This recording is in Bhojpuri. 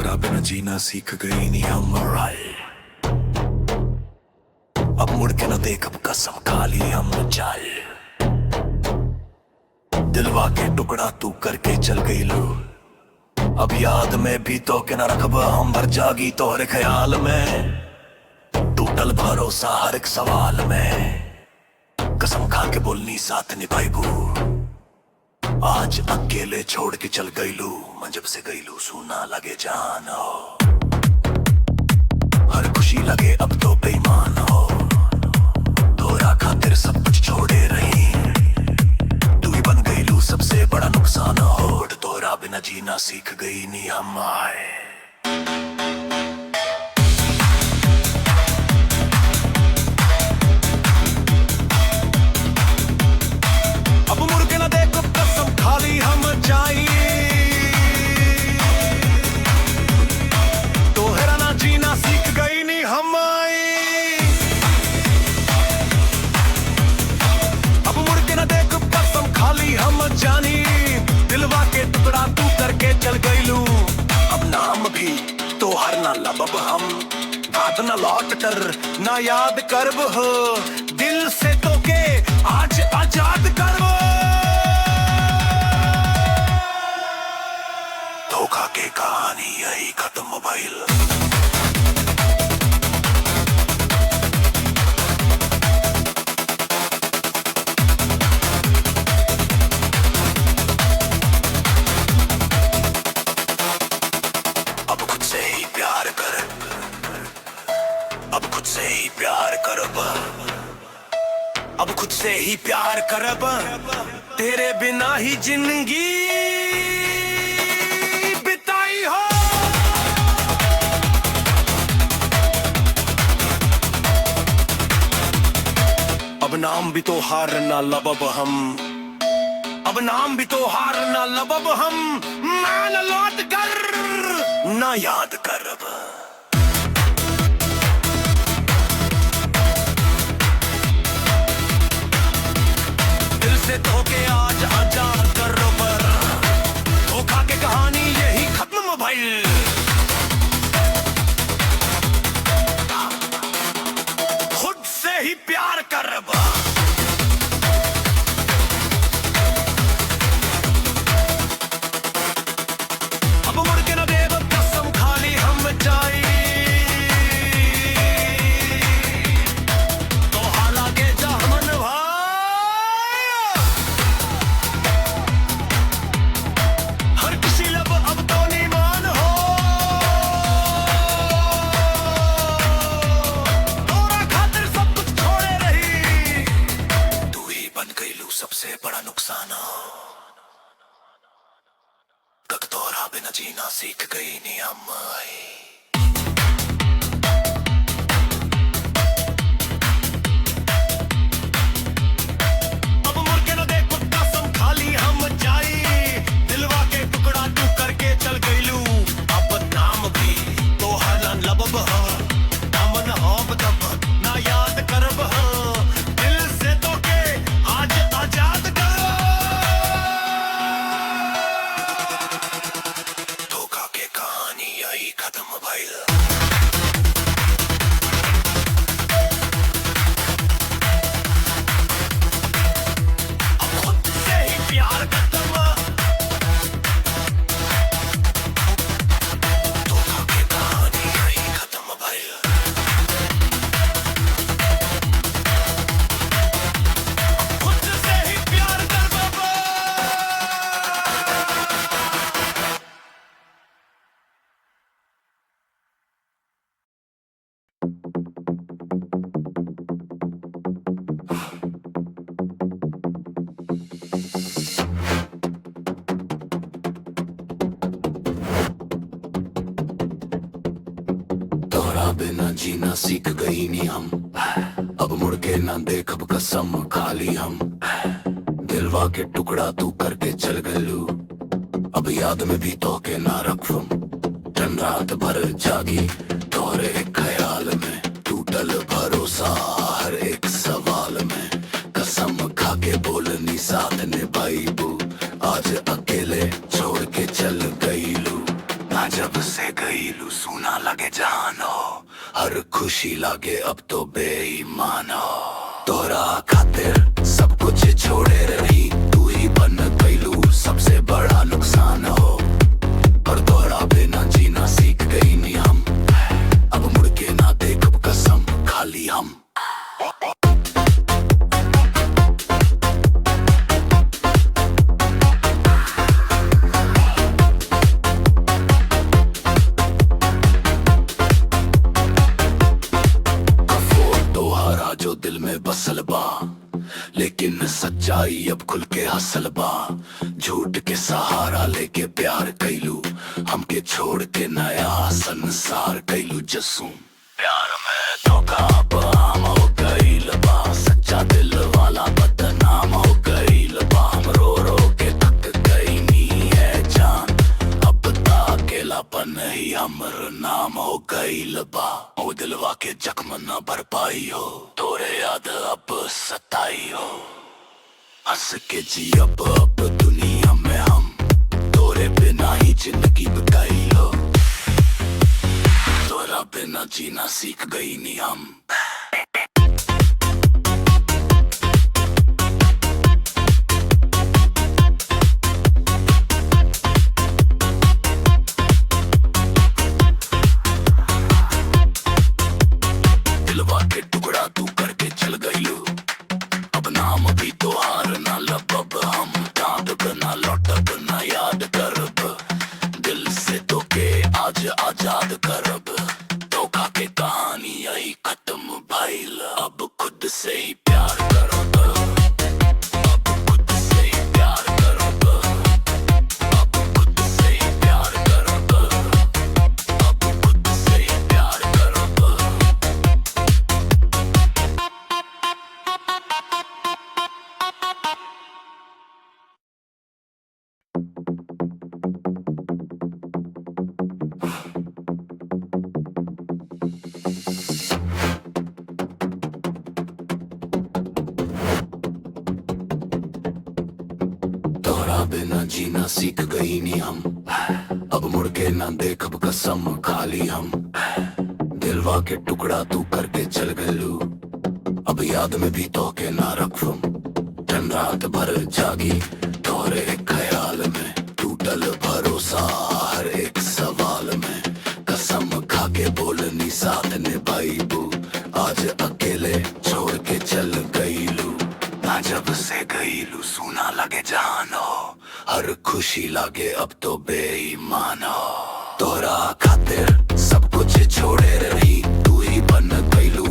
तोहरा बिना जीना सीख गई नी हम अब मुड़ के न देख, अब कसम खा ली हम चाल। दिलवा के टुकड़ा तू करके चल गई लो, अब याद में भी तो के न रखब हम भर जागी तोहरे ख्याल में। टूटल भरोसा हर एक सवाल में, कसम खा के बोलनी साथ निभाईबू। आज अकेले छोड़ के चल गईलू, मैं जब से गईलू सूना लगे जान हो। हर खुशी लगे अब तो बेईमान हो, तोरा खातिर सब कुछ छोड़े रही। तू ही बन गईलू सबसे बड़ा नुकसान हो, तोरा बिना जीना सीख गई नी हम आए। तोहरा ना जीना सीख गई नी हम आई। अब मुड़ के ना देख कसम खाली हम जानी, दिलवा के टुकड़ा तू करके चल गईलू। अब नाम भी तोहर ना लबब हम, बात ना लौट कर ना याद करब हो। दिल से तो के आज आजाद करब, धोखा के कहानी यही खत्म भइल। अब खुद से ही प्यार कर, अब खुद से ही प्यार करब, अब खुद से ही प्यार करब। तेरे बिना ही जिंदगी अब नाम भी तो हार ना लबब हम, अब नाम भी तो हार ना लबब हम। मैं न लौट कर ना याद करब, दिल से तो के आज आजाद करब। धोखा के कहानी यही खत्म भइल। खुद से ही प्यार करब, अब मुड़ के न देव कसम खाली हम जाई। तो हालांकि जहमन भाई हर किसी लब अब तो नीमान हो। तोरा खातिर सब कुछ छोड़े रही, तू ही बन गईलू सबसे बड़ा नुकसान हो। तक तोरा बिना जीना सीख गई नी हम आई। अब मुड़ के न देखो कसम खाली हम जाई, दिलवा के टुकड़ा तू करके चल गईलू। अब नाम भी तोहर ना लबब हो, नाम न होब तब ना याद करब हो। दिल से तो के आज आजाद कर, धोखा के कहानी यही खत्म भइल। अब खुद से ही प्यार खत्म, धोखा के कहानी यही खत्म भइल। खुद से ही प्यार कर बाबा। तोरा बिना जीना सीख गई नी हम, अब मुड़ के ना देखब कसम खाली हम। दिलवा के टुकड़ा तू करके चल गलू, अब याद में भी तो के ना रखूं। दिन रात भर जागी तोरे ख्याल में, टूटल भरोसा हर एक सवाल में। कसम खा के बोलनी साथ निभाईबू, आज अकेले छोड़ के चल गईलू। ना जब से गई सूना लगे जान हो, हर खुशी लागे अब तो बेईमान हो। तोरा खातिर सब कुछ छोड़े रही, तू ही बन गईलू सबसे बड़ा नुकसान हो। और तोरा बिना जीना सीख गई नी हम, अब मुड़ के ना देख अब कसम खाली हम। जो दिल में बसल बा, लेकिन सच्चाई अब खुल के हसल बा। झूठ के सहारा लेके प्यार कैलू, हमके छोड़ के नया संसार कैलू। जसूं प्यार में धोखा आम हो गईल बा, सच्चा दिल वाला बदनाम हो गईल बा। हम रो रो के थक गई नी है जान, अब ता अकेलापन ही हमर नाम हो गईल बा। ओ दिलवा के जख्म न भर पाई हो, तोरे याद अब सताई हो। हंस के जी अब दुनिया में हम, तोरे बिना ही जिंदगी बिताई हो। तोरा बिना जीना सीख गई नी हम। दिलवा के टुकड़ा तू करके चल गईलू, अब नाम भी तो हार ना लब हम। दाद ना लौटब ना याद करब, दिल से तो के आज आजाद करब। धोखा के कहानी यही खत्म भइल, अब खुद से ही प्यार करब। अब खुद से ही प्यार करब, अब खुद से ही प्यार करब, अब खुद से ही प्यार करब। तोरा बिना जीना सीख गई नी हम, अब मुड़ के ना देखब कसम खाली हम। दिलवा के टुकड़ा तू करके चल गलू, अब याद में भी तो के ना रखूं। दिन रात भर जागी तोरे ख्याल में, टूटल भरोसा हर एक सवाल में। कसम खा के बोलनी साथ निभाईबू, आज अकेले छोड़ के चल गईलू। ना जब से गईलू सूना लगे जान हो, हर खुशी लागे अब तो बेईमान हो। तोरा खातिर सब कुछ छोड़े रही, तू ही बन गईलू